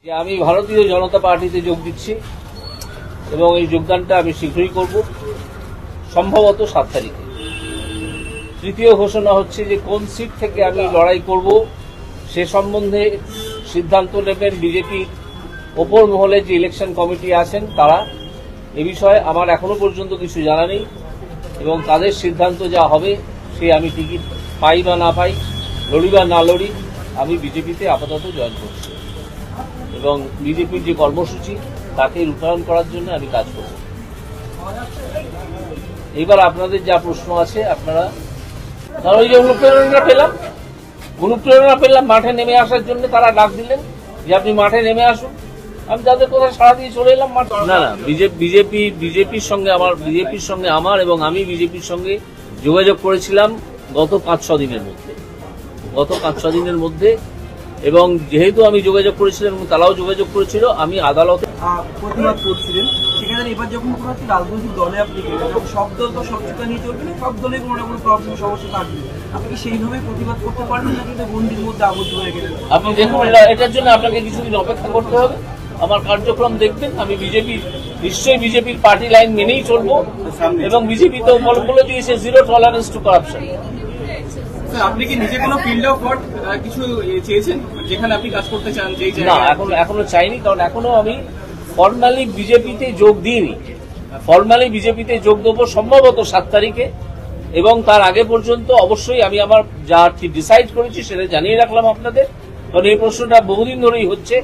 যে আমি ভারতীয় জনতা পার্টিতে যোগ দিচ্ছি এবং এই যোগদানটা আমি শীঘ্রই করব, সম্ভবত 7 তারিখে। তৃতীয় ঘোষণা হচ্ছে যে কোন সিট থেকে আমি লড়াই করব সে সম্বন্ধে সিদ্ধান্ত নেবেন বিজেপির ওপর মহলে যে ইলেকশন কমিটি আছেন তারা। এ বিষয়ে আমার এখনো পর্যন্ত কিছু জানা নেই এবং তাদের সিদ্ধান্ত যা হবে সে আমি টিকিট পাই বা না পাই, লড়ি বা না লড়ি, আমি বিজেপিতে আপাতত জয়েন করছি এবং বিজেপির যে কর্মসূচি তাকে রূপায়ণ করার জন্য আমি কাজ করব। এবার আপনাদের যা প্রশ্ন আছে আপনারা, কারণ ওই যে অনুপ্রেরণা পেলাম মাঠে নেমে আসার জন্য, তারা ডাক দিলেন যে আপনি মাঠে নেমে আসুন, আমি তাদের কথা সাড়া দিয়ে চলে এলাম। না বিজেপির সঙ্গে আমার এবং আমি বিজেপির সঙ্গে যোগাযোগ করেছিলাম গত 5-6 দিনের মধ্যে এবং যেহেতু আমি যোগাযোগ করেছিলাম এবং তারাও যোগাযোগ করেছিল, আমি আদালতে প্রতিবাদ করছিলেন। সেখানে এবার যখন কোনো একটা রাজনৈতিক দলে আপনি গেলেন, সব দল তো সব চিন্তা নিয়ে চলবে না, সব দলে কোনো না কোনো প্রবলেম সমস্যা থাকবে, আপনি কি সেইভাবে প্রতিবাদ করতে পারবেন না কিন্তু গণ্ডির মধ্যে আবদ্ধ হয়ে গেলেন? আপনি দেখুন, এটার জন্য আপনাকে কিছুদিন অপেক্ষা করতে হবে। আমার কার্যক্রম দেখবেন, আমি নিশ্চয়ই বিজেপির পার্টি লাইন মেনেই চলবো এবং বিজেপি তো বলে দিয়েছে জিরো টলারেন্স টু কারাপশন। আপনি কি নিজে কোনো ফিল্ড অফ ওয়ার্ক কিছু চেয়েছেন যেখানে আপনি কাজ করতে চান? না, এখনো চাইনি, কারণ এখনো আমি ফর্মালি বিজেপিতে যোগ দিইনি। ফর্মালি বিজেপিতে যোগ দেবো সম্ভবত 7 তারিখে এবং তার আগে পর্যন্ত অবশ্যই আমি আমার যা ডিসাইড করেছি সেটা জানিয়ে রাখলাম আপনাদের, কারণ এই প্রশ্নটা বহুদিন ধরেই হচ্ছে।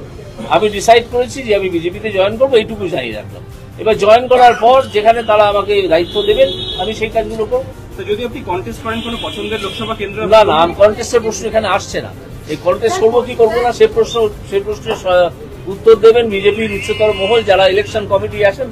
আমি ডিসাইড করেছি যে আমি বিজেপিতে জয়েন করবো, এইটুকু জানিয়ে রাখলাম। এবার জয়েন করার পর যেখানে তারা আমাকে দায়িত্ব দেবেন আমি সেই কাজগুলো করবো। যদি আপনি কন্টেস্ট করেন কোনো পছন্দের লোকসভা কেন্দ্র? না, কন্টেস্টের প্রশ্ন এখানে আসছে না। এই কন্টেস্ট করবো কি করবো না সেই প্রশ্নের উত্তর দেবেন বিজেপির উচ্চতর মহল, যারা ইলেকশন কমিটি আছেন।